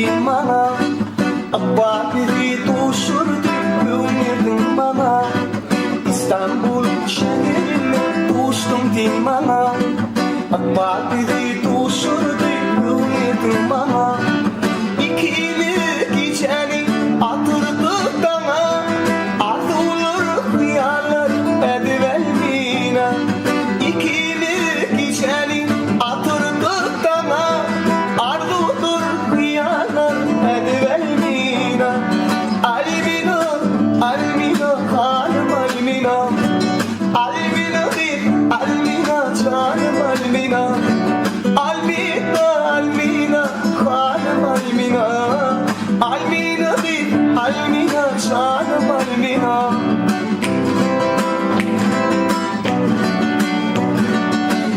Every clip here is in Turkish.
din bana. Akbak itu sürdü ömürdün bana. İstanbul şehrine tuştum din bana. Akbak itu sürdü ömürdün bana. İkili geceni atırdık dana. Arzular hıyarlar edivermine. İkili geceni atırdık dana. Arzular hıyarlar edivermine. Almina, Almina, hanım Almina. Almina bir, Almina, canım Almina. Almina, Almina, hanım Almina. Almina bir, Almina, canım Almina.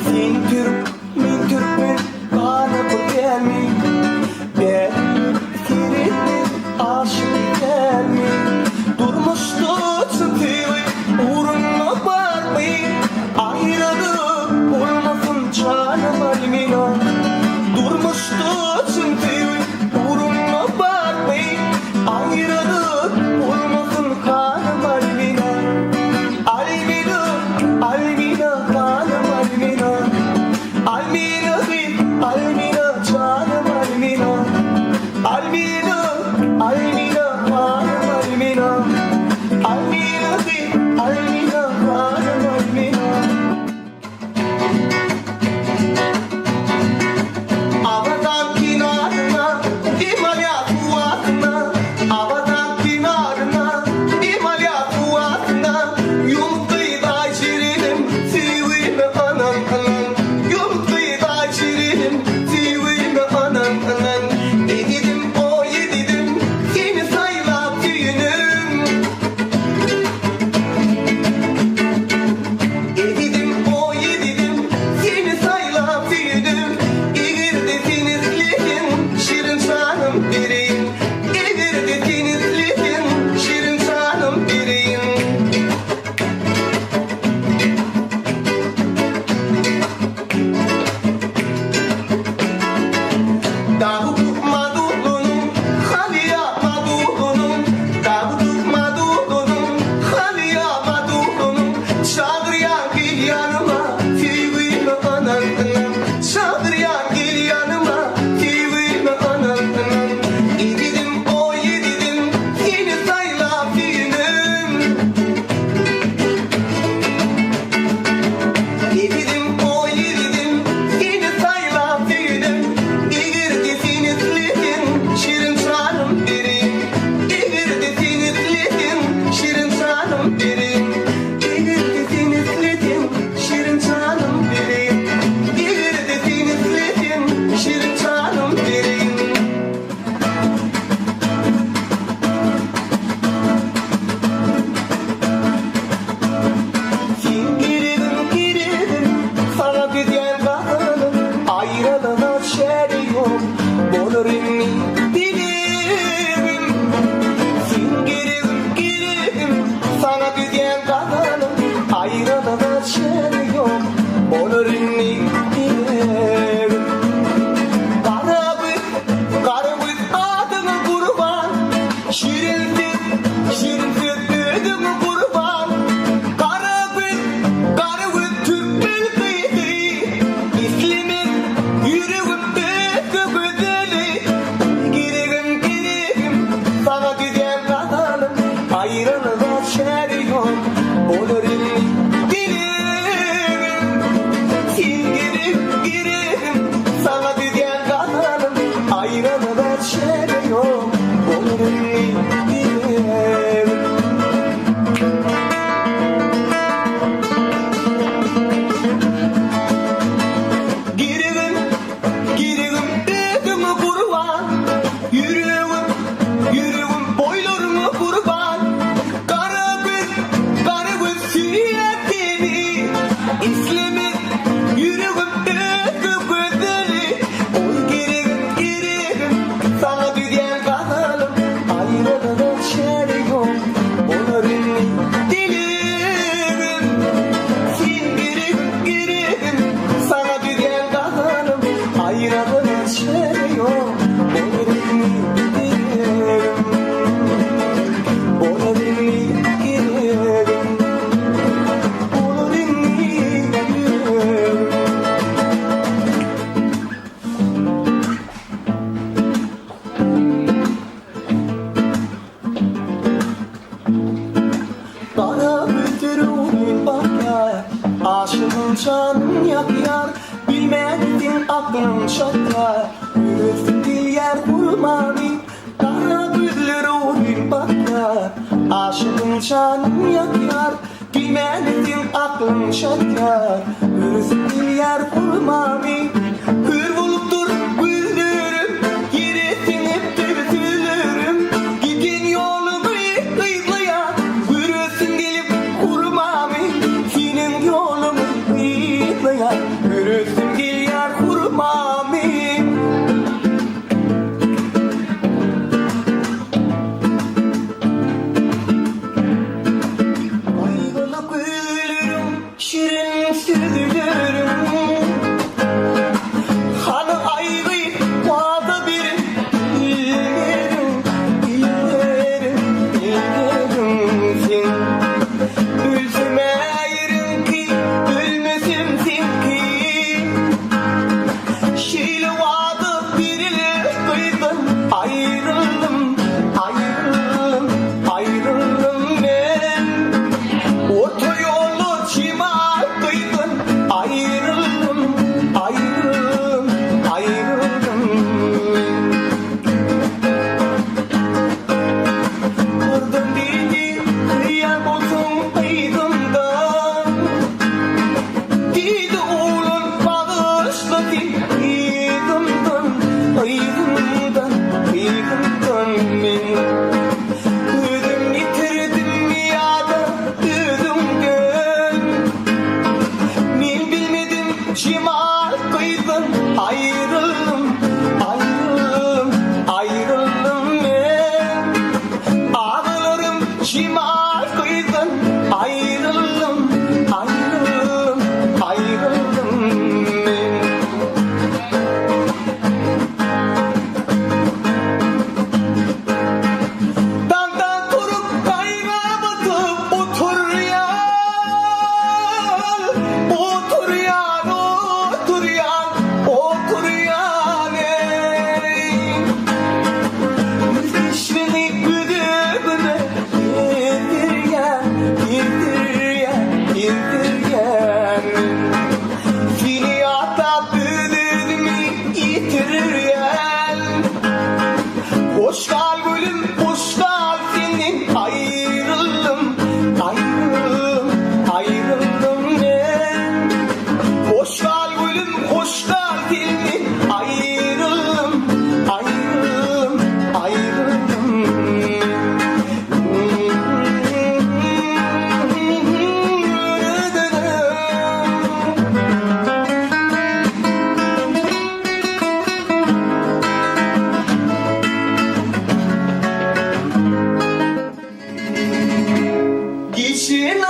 Sen Türk, ben Türkmen, bana bu gelmi. Ben seninle aşık gelmi. Durmuştu sıkılı, uğruna varmayı. Ayrılık olmasın canım Almina. Durmuştu sıkılı, uğruna varmayı. Ayrılık olmasın hanım Almina. canım yakar, bilmedin aklın şakar. Yürüsün dil yer kurmami, kara gözleri uğrayıp bakar. Aşkın canım yakar, bilmedin aklın şakar. Yürüsün dil yer kurmami, hür bulup dur güldürüm, yere sinip düzülürüm. Gidin yolumu kıyıklıya, yürüsün gelip kurmami, senin yolumu kıyıklıya, yürüsün gel yar kurmami. Ayrılık ölürüm, şirin süzülürüm. Hani ayrı vada bir illerim, illerim, illerim sen. Üzüm eğerim ki, ölmesimsin ki. Şiili vada biriyle kıydın, ayrıldım, ayrıldım, ayrıldım ben. Otoyolu çima kıydın, ayrıldım, ayrıldım, ayrıldım. Kırdın beni, kıyak olsun kıydımdan. Dedi oğlun bağışla kıydımdan, kıydımdan, kıydımdan ben. Ödüm yitirdim ya da ödüm gön. Ben bilmedim şimal kıydın, ayrıldım, ayrıldım, ayrıldım ben. Ağlarım şimal kıydın, ayrıldım, ayrıldım, ayrıldım ben. Dağdan turup kaynağa batıp otur yan, otur yan, otur yan, otur yan ey. Düşmeni güdümüne indirgen, indirgen, indirgen. Seni atıp ödümü yitirirgen. Hoş kal gülüm, hoş kal senin. Ayrıldım, ayrıldım, ayrıldım ben. Hoş kal gülüm, hoş kal senin. Ayrıldım, ayrıldım, ayrıldım. Geçin